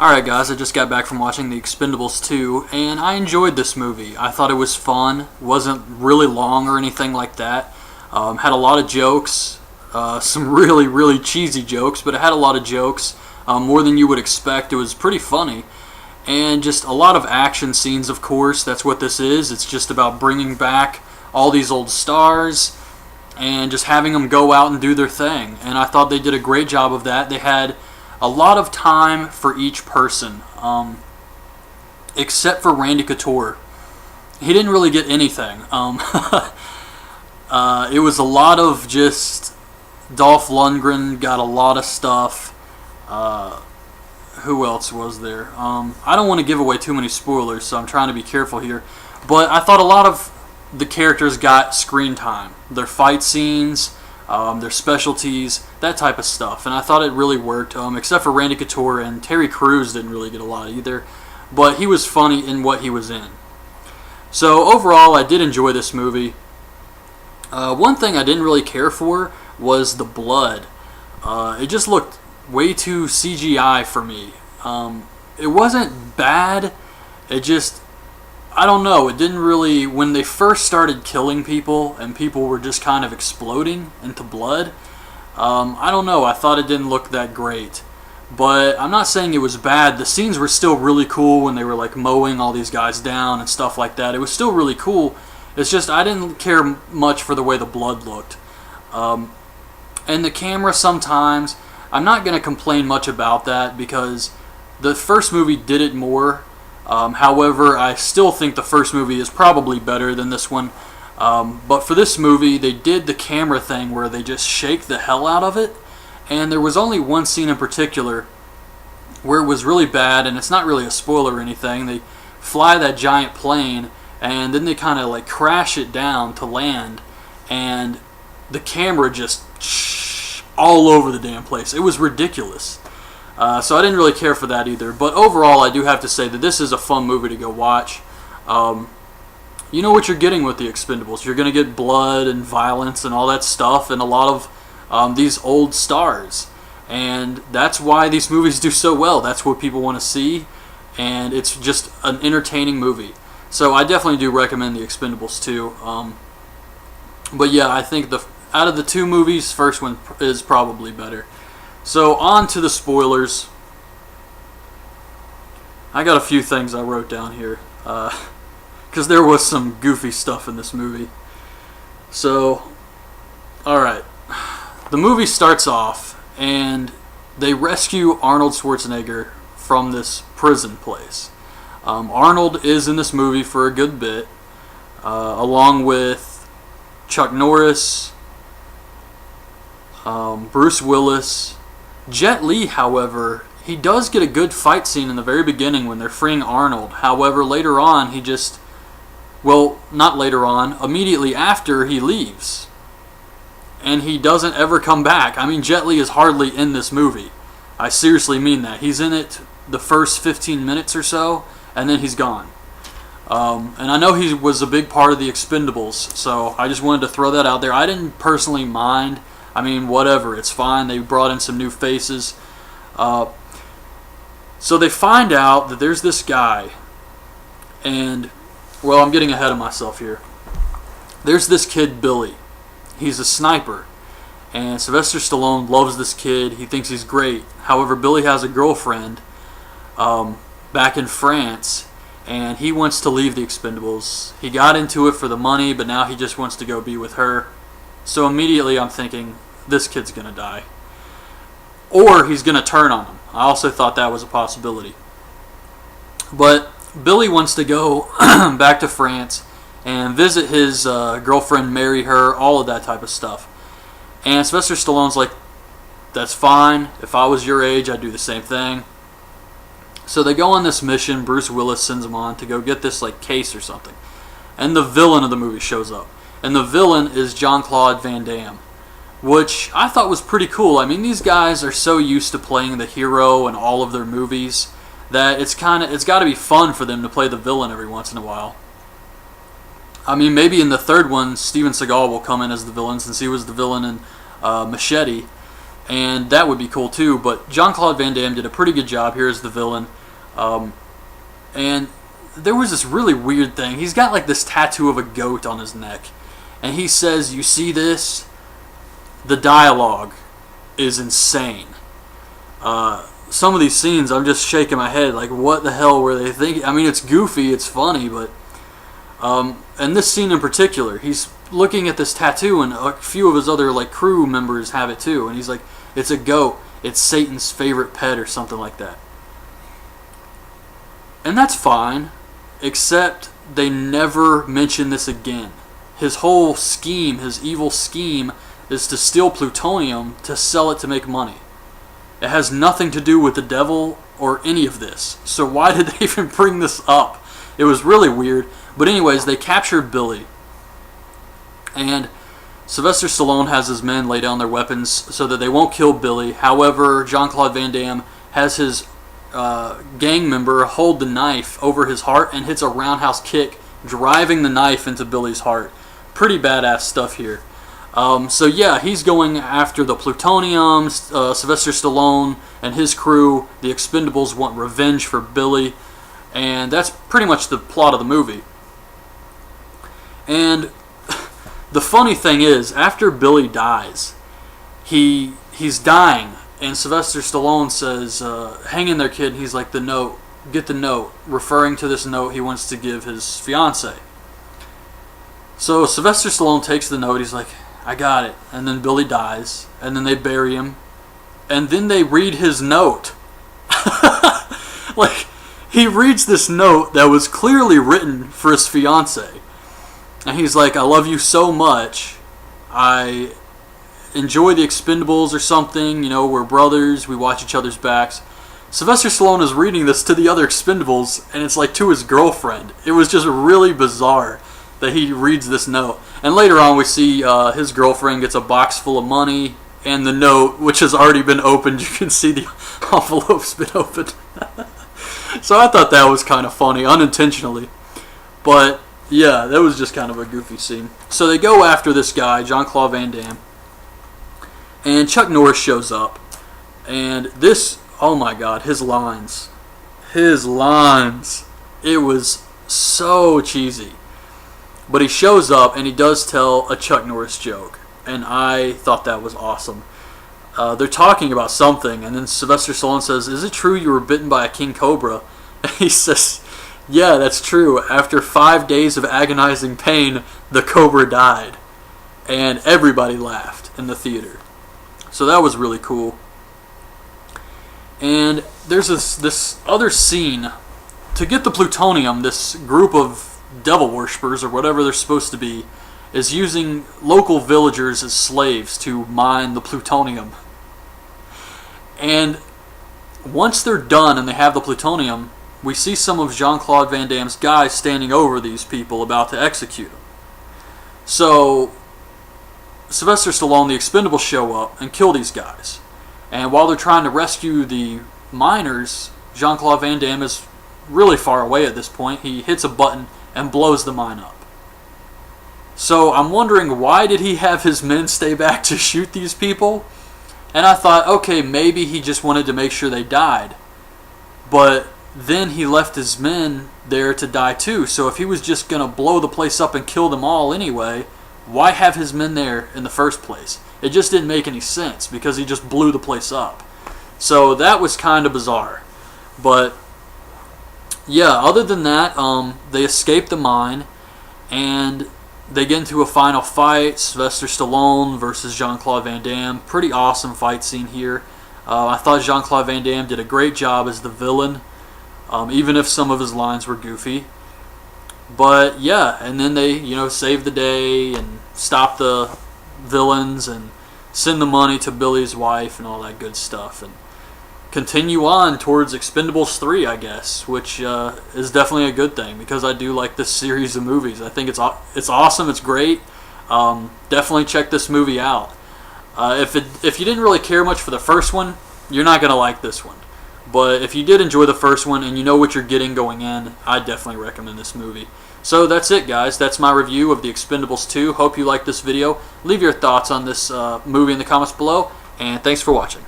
Alright guys, I just got back from watching The Expendables 2, and I enjoyed this movie. I thought it was fun, wasn't really long or anything like that. Had a lot of jokes, some really cheesy jokes, but it had a lot of jokes, more than you would expect. It was pretty funny, and just a lot of action scenes, of course. That's what this is. It's just about bringing back all these old stars and just having them go out and do their thing, and I thought they did a great job of that. They had a lot of time for each person, except for Randy Couture. He didn't really get anything. It was a lot of just Dolph Lundgren got a lot of stuff. Who else was there? I don't want to give away too many spoilers, so I'm trying to be careful here. But I thought a lot of the characters got screen time. Their fight scenes, their specialties, that type of stuff. And I thought it really worked, except for Randy Couture, and Terry Crews didn't really get a lot either. But he was funny in what he was in. So overall, I did enjoy this movie. One thing I didn't really care for was the blood. It just looked way too CGI for me. It wasn't bad. It just, I don't know, it didn't really, when they first started killing people and people were just kind of exploding into blood, I don't know, I thought it didn't look that great. But I'm not saying it was bad. The scenes were still really cool when they were like mowing all these guys down and stuff like that. It was still really cool. It's just I didn't care much for the way the blood looked. And the camera sometimes, I'm not going to complain much about that because the first movie did it more. However, I still think the first movie is probably better than this one. But for this movie, they did the camera thing where they just shake the hell out of it. And there was only one scene in particular where it was really bad, and it's not really a spoiler or anything. They fly that giant plane, and then they kind of like crash it down to land, and the camera just all over the damn place. It was ridiculous. So I didn't really care for that either. But overall, I do have to say that this is a fun movie to go watch. You know what you're getting with The Expendables. You're going to get blood and violence and all that stuff, and a lot of these old stars. And that's why these movies do so well. That's what people want to see, and it's just an entertaining movie. So I definitely do recommend The Expendables 2. But yeah, I think out of the two movies, first one is probably better. So on to the spoilers. I got a few things I wrote down here, because there was some goofy stuff in this movie. So, alright. The movie starts off, and they rescue Arnold Schwarzenegger from this prison place. Arnold is in this movie for a good bit, along with Chuck Norris, Bruce Willis. Jet Li, however, he does get a good fight scene in the very beginning when they're freeing Arnold. However, later on, he just, well, not later on, immediately after he leaves. And he doesn't ever come back. I mean, Jet Li is hardly in this movie. I seriously mean that. He's in it the first 15 minutes or so, and then he's gone. And I know he was a big part of The Expendables, so I just wanted to throw that out there. I didn't personally mind. I mean, whatever, it's fine. They brought in some new faces. So they find out that there's this guy, and, well, I'm getting ahead of myself here. There's this kid, Billy. He's a sniper, and Sylvester Stallone loves this kid. He thinks he's great. However, Billy has a girlfriend back in France, and he wants to leave The Expendables. He got into it for the money, but now he just wants to go be with her. So immediately I'm thinking, this kid's going to die. Or he's going to turn on him. I also thought that was a possibility. But Billy wants to go back to France and visit his girlfriend, marry her, all of that type of stuff. And Sylvester Stallone's like, that's fine. If I was your age, I'd do the same thing. So they go on this mission. Bruce Willis sends them on to go get this like case or something. And the villain of the movie shows up. And the villain is Jean-Claude Van Damme, which I thought was pretty cool. I mean, these guys are so used to playing the hero in all of their movies that it's got to be fun for them to play the villain every once in a while. I mean, maybe in the third one, Steven Seagal will come in as the villain, since he was the villain in Machete. and that would be cool too. But Jean-Claude Van Damme did a pretty good job here as the villain, and there was this really weird thing. He's got like this tattoo of a goat on his neck, and he says, "You see this?" The dialogue is insane. Some of these scenes, I'm just shaking my head, like, what the hell were they thinking? I mean, it's goofy, it's funny, but and this scene in particular, he's looking at this tattoo, and a few of his other like crew members have it too, and he's like, "It's a goat. It's Satan's favorite pet," or something like that. And that's fine, except they never mention this again. His whole scheme, his evil scheme, is to steal plutonium to sell it to make money. It has nothing to do with the devil or any of this. So why did they even bring this up? It was really weird. But anyways, they capture Billy. And Sylvester Stallone has his men lay down their weapons so that they won't kill Billy. However, Jean-Claude Van Damme has his gang member hold the knife over his heart and hits a roundhouse kick, driving the knife into Billy's heart. Pretty badass stuff here. So yeah, he's going after the plutonium. Sylvester Stallone and his crew, the Expendables, want revenge for Billy, and that's pretty much the plot of the movie. And the funny thing is, after Billy dies, he's dying, and Sylvester Stallone says, "Hang in there, kid." And he's like, "The note, get the note," referring to this note he wants to give his fiancée. So Sylvester Stallone takes the note. He's like, "I got it." And then Billy dies, and then they bury him, and then they read his note. Like, he reads this note that was clearly written for his fiancée, and he's like, "I love you so much. I enjoy the Expendables," or something. You know, we're brothers. We watch each other's backs. Sylvester Stallone is reading this to the other Expendables, and it's like to his girlfriend. It was just really bizarre that he reads this note. And later on we see his girlfriend gets a box full of money, and the note, which has already been opened, you can see the envelope's been opened. So I thought that was kind of funny, unintentionally. But yeah, that was just kind of a goofy scene. So they go after this guy, Jean-Claude Van Damme, and Chuck Norris shows up. And this, oh my god, his lines. It was so cheesy. But he shows up, and he does tell a Chuck Norris joke, and I thought that was awesome. They're talking about something, and then Sylvester Stallone says, "Is it true you were bitten by a king cobra?" And he says, "Yeah, that's true. After 5 days of agonizing pain, the cobra died." And everybody laughed in the theater. So that was really cool. And there's this other scene. To get the plutonium, this group of devil worshippers, or whatever they're supposed to be, is using local villagers as slaves to mine the plutonium. And once they're done and they have the plutonium, we see some of Jean-Claude Van Damme's guys standing over these people about to execute them. So Sylvester Stallone, the Expendables, show up and kill these guys. And while they're trying to rescue the miners, Jean-Claude Van Damme is really far away at this point. He hits a button and blows the mine up. So I'm wondering, why did he have his men stay back to shoot these people? And I thought, okay, maybe he just wanted to make sure they died. But then he left his men there to die too. So if he was just going to blow the place up and kill them all anyway, why have his men there in the first place? It just didn't make any sense, because he just blew the place up. So that was kind of bizarre. But yeah, other than that, they escape the mine, and they get into a final fight. Sylvester Stallone versus Jean-Claude Van Damme. Pretty awesome fight scene here. I thought Jean-Claude Van Damme did a great job as the villain, even if some of his lines were goofy. But yeah, and then they, save the day and stop the villains and send the money to Billy's wife and all that good stuff, and continue on towards Expendables 3, I guess, which is definitely a good thing, because I do like this series of movies. I think it's awesome, it's great. Definitely check this movie out. If you didn't really care much for the first one, you're not going to like this one. But if you did enjoy the first one and you know what you're getting going in, I definitely recommend this movie. So that's it, guys. That's my review of The Expendables 2. Hope you liked this video. Leave your thoughts on this movie in the comments below. and thanks for watching.